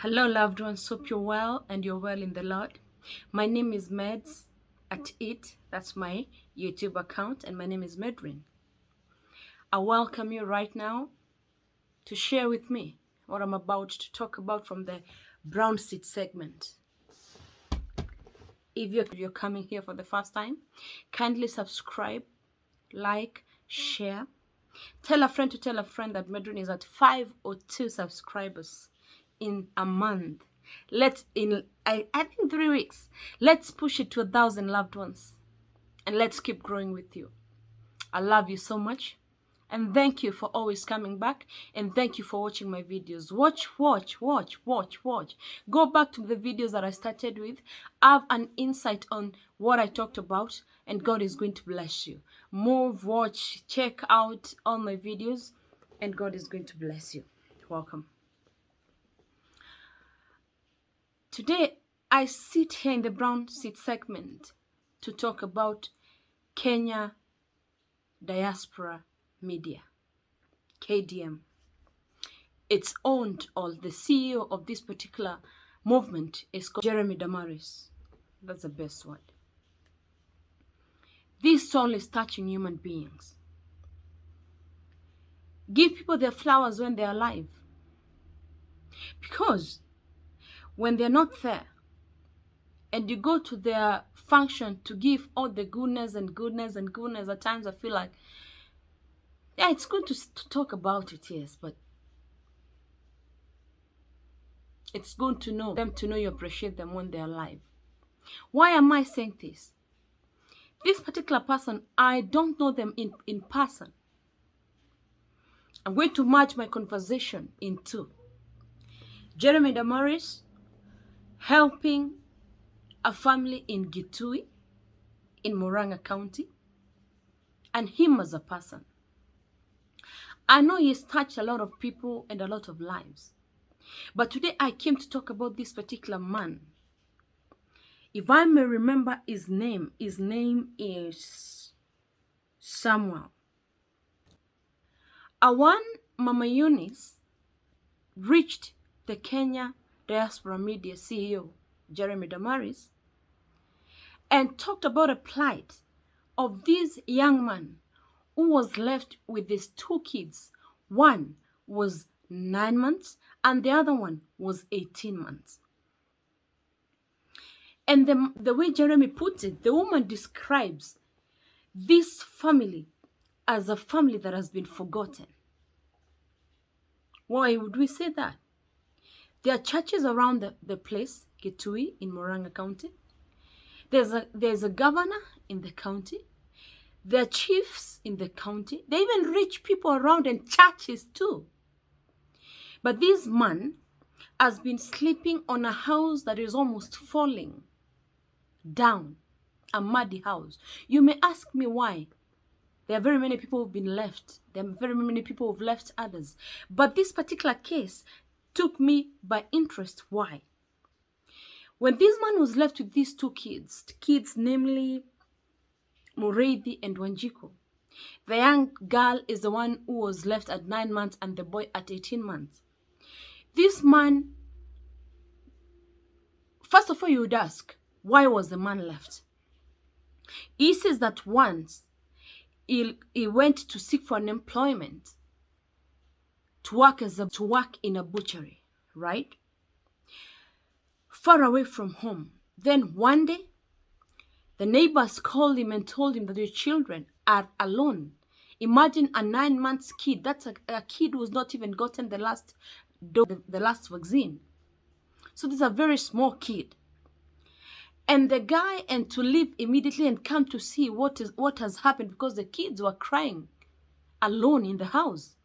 Hello, loved ones. Hope you're well and you're well in the Lord. My name is Meds at It. That's my YouTube account, and my name is Medrin. I welcome you right now to share with me what I'm about to talk about from the brown seed segment. If you're coming here for the first time, kindly subscribe, like, share. Tell a friend to tell a friend that Medrin is at 502 subscribers in a month. I think 3 weeks. Let's push it to 1,000 loved ones, and let's keep growing with you. I love you so much, and thank you for always coming back, and thank you for watching my videos. Watch. Go back to the videos that I started with. Have an insight on what I talked about, and God is going to bless you. Move, watch, check out all my videos, and God is going to bless you. Welcome. Today, I sit here in the brown seed segment to talk about Kenya Diaspora Media, KDM. It's owned, or the CEO of this particular movement is called Jeremy Damaris. That's the best word. This soul is touching human beings. Give people their flowers when they're alive. Because when they're not there, and you go to their function to give all the goodness, at times I feel like, yeah, it's good to talk about it, yes, but it's good to know them, to know you appreciate them when they're alive. Why am I saying this? This particular person, I don't know them in person. I'm going to merge my conversation in two. Jeremy Damaris helping a family in Gitui, in Murang'a County, and him as a person. I know he's touched a lot of people and a lot of lives. But today I came to talk about this particular man. If I may remember his name is Samuel. One Mama Eunice reached the Kenya Diaspora Media CEO, Jeremy Damaris, and talked about a plight of this young man who was left with his two kids. One was 9 months and the other one was 18 months. And the way Jeremy puts it, the woman describes this family as a family that has been forgotten. Why would we say that? There are churches around the place, Gitui in Murang'a County. There's a governor in the county. There are chiefs in the county. There are even rich people around, and churches too. But this man has been sleeping on a house that is almost falling down, a muddy house. You may ask me why. There are very many people who've been left. There are very many people who've left others. But this particular case took me by interest. Why? When this man was left with these two kids, namely Mureithi and Wanjiku, the young girl is the one who was left at 9 months and the boy at 18 months. This man, first of all, you would ask, why was the man left? He says that once he went to seek for an employment to work in a butchery, right? Far away from home. Then one day, the neighbors called him and told him that your children are alone. Imagine a 9 months kid. That's a kid who's not even gotten the last vaccine. So this is a very small kid. And the guy, and to leave immediately and come to see what has happened, because the kids were crying alone in the house.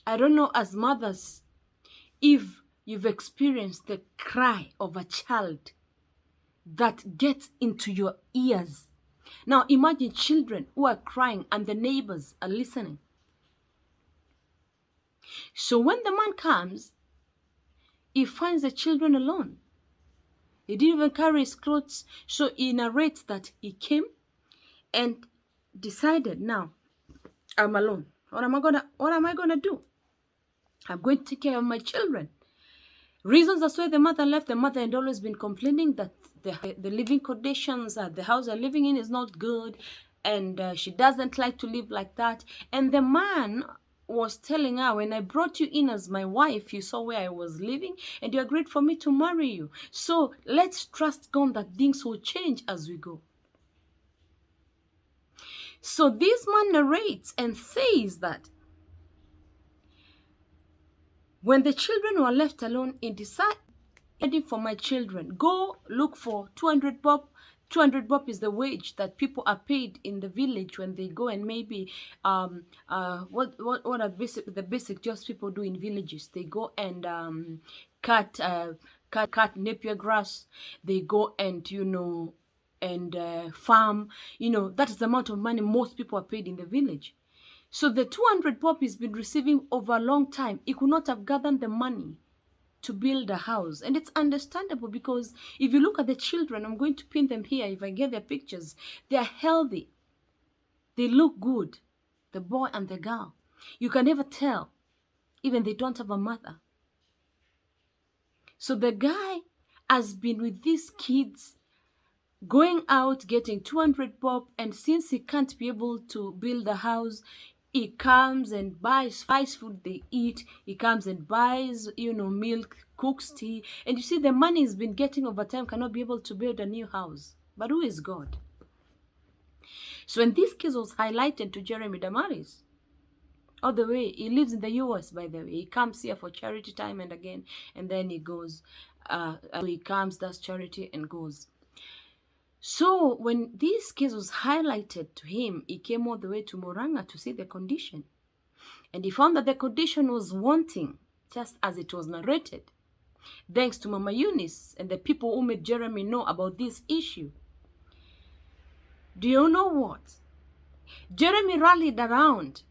I don't know, as mothers, if you've experienced the cry of a child that gets into your ears. Now imagine children who are crying and the neighbors are listening. So when the man comes, he finds the children alone. He didn't even carry his clothes. So he narrates that he came and decided, now I'm alone. What am I gonna do? I'm going to take care of my children. Reasons as why the mother left. The mother had always been complaining that the living conditions at the house they're living in is not good, and she doesn't like to live like that. And the man was telling her, when I brought you in as my wife, you saw where I was living, and you agreed for me to marry you. So let's trust God that things will change as we go. So this man narrates and says that when the children were left alone, he decided for my children, go look for 200 bob. 200 bob is the wage that people are paid in the village when they go and maybe what are the basic jobs people do in villages. They go and cut napier grass. They go and farm. That is the amount of money most people are paid in the village. So the 200 bob he's been receiving over a long time, he could not have gathered the money to build a house. And it's understandable, because if you look at the children, I'm going to pin them here if I get their pictures, they're healthy, they look good, the boy and the girl. You can never tell, even they don't have a mother. So the guy has been with these kids, going out getting 200 bob, and since he can't be able to build a house, he comes and buys food they eat. He comes and buys, milk, cooks tea. And you see, the money he's been getting over time cannot be able to build a new house. But who is God? So when this case was highlighted to Jeremy Damaris, all the way, he lives in the US, by the way. He comes here for charity time and again, and then he goes. He comes, does charity, and goes. So when this case was highlighted to him, he came all the way to Murang'a to see the condition. And he found that the condition was wanting, just as it was narrated. Thanks to Mama Eunice and the people who made Jeremy know about this issue. Do you know what? Jeremy rallied around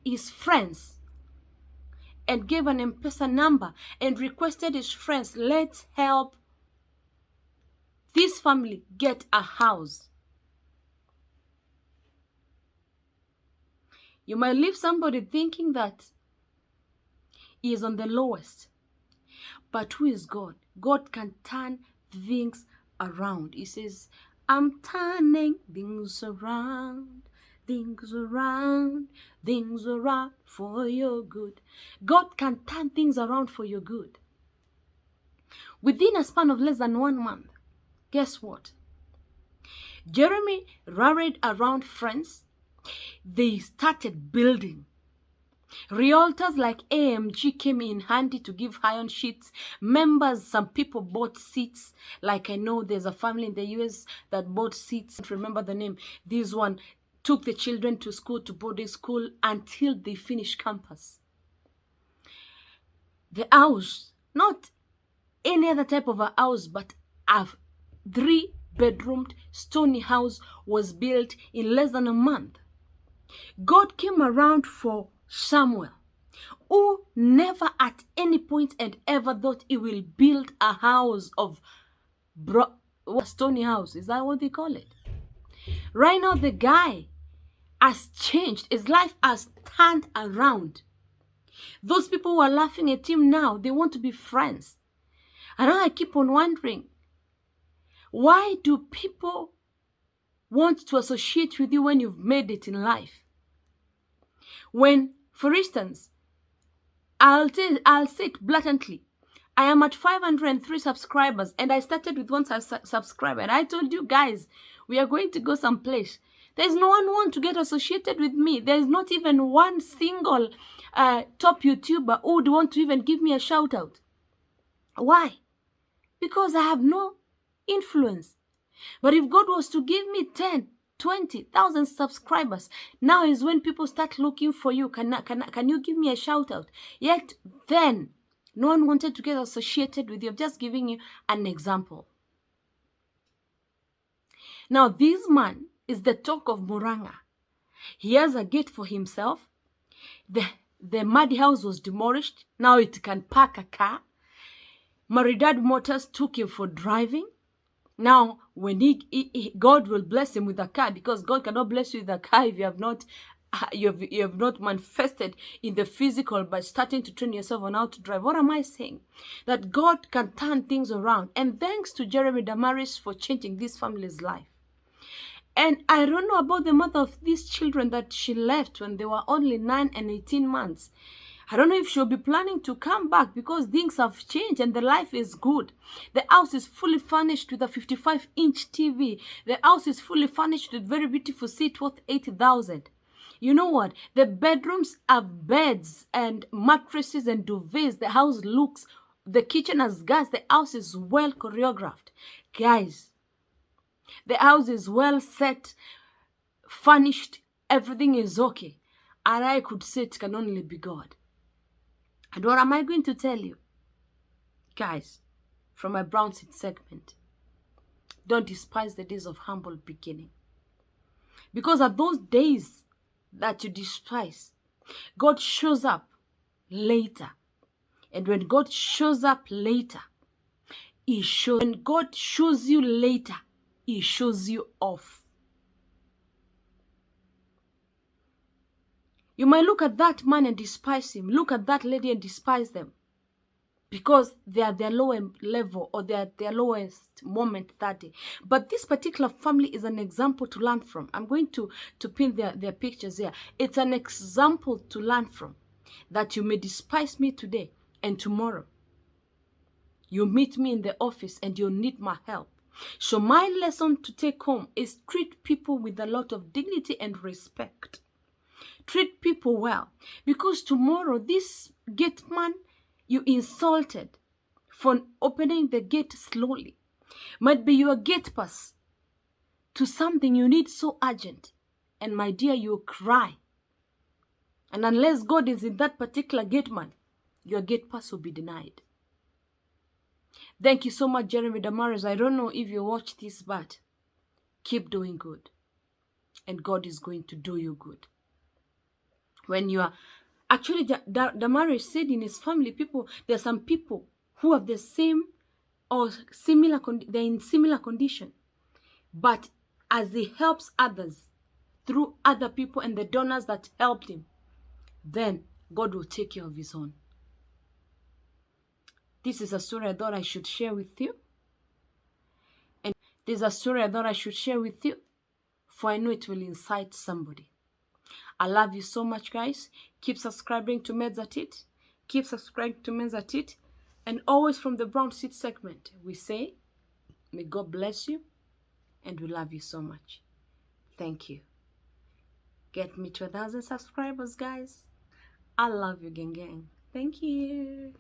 his friends and gave an M-Pesa number and requested his friends, let's help this family get a house. You might leave somebody thinking that he is on the lowest. But who is God? God can turn things around. He says, I'm turning things around, things around, things around for your good. God can turn things around for your good. Within a span of less than 1 month, guess what? Jeremy rallied around friends. They started building. Realtors like AMG came in handy to give iron sheets. Members, some people bought seats. Like I know there's a family in the US that bought seats. I don't remember the name. This one took the children to school, to boarding school, until they finished campus. The house, not any other type of a house, but a 3-bedroomed stony house was built in less than a month. God came around for Samuel, who never at any point and ever thought he will build a house of stony house. Is that what they call it? Right now, the guy has changed. His life has turned around. Those people who are laughing at him now, they want to be friends. And I keep on wondering, why do people want to associate with you when you've made it in life? When, for instance, I'll say it blatantly, I am at 503 subscribers, and I started with 1 subscriber, and I told you guys, we are going to go someplace. There's no one who wants to get associated with me. There's not even one single top YouTuber who would want to even give me a shout out. Why? Because I have no influence. But if God was to give me 10, 20,000 subscribers, now is when people start looking for you. Can you give me a shout out? Yet then, no one wanted to get associated with you. I'm just giving you an example. Now, this man is the talk of Murang'a. He has a gate for himself. The muddy house was demolished. Now it can park a car. Maridad Motors took him for driving. Now, when God will bless him with a car, because God cannot bless you with a car if you have not you have not manifested in the physical by starting to train yourself on how to drive. What am I saying? That God can turn things around. And thanks to Jeremy Damaris for changing this family's life. And I don't know about the mother of these children that she left when they were only 9 and 18 months. I don't know if she'll be planning to come back because things have changed and the life is good. The house is fully furnished with a 55-inch TV. The house is fully furnished with very beautiful seat worth 80,000. You know what? The bedrooms have beds and mattresses and duvets. The house looks, the kitchen has gas. The house is well choreographed. Guys, the house is well set, furnished. Everything is okay. And I could say it can only be God. And what am I going to tell you? Guys, from my brown seed segment, don't despise the days of humble beginning. Because at those days that you despise, God shows up later. And when God shows up later, when God shows you later, He shows you off. You might look at that man and despise him. Look at that lady and despise them. Because they are their lower level or they are their lowest moment that day. But this particular family is an example to learn from. I'm going to pin their pictures here. It's an example to learn from. That you may despise me today and tomorrow you meet me in the office and you'll need my help. So my lesson to take home is treat people with a lot of dignity and respect. Treat people well. Because tomorrow this gate man you insulted for opening the gate slowly might be your gate pass to something you need so urgent. And my dear, you'll cry. And unless God is in that particular gate man, your gate pass will be denied. Thank you so much, Jeremy Damaris. I don't know if you watch this, but keep doing good. And God is going to do you good. When you are... Actually, Damaris said in his family, there are some people who have the same or similar, they're in similar condition. But as he helps others through other people and the donors that helped him, then God will take care of his own. This is a story I thought I should share with you. And this is a story I thought I should share with you, for I know it will incite somebody. I love you so much, guys. Keep subscribing to Meds at It. Keep subscribing to Meds at It. And always from the brown seed segment, we say, may God bless you. And we love you so much. Thank you. Get me to 1,000 subscribers, guys. I love you, gang gang. Thank you.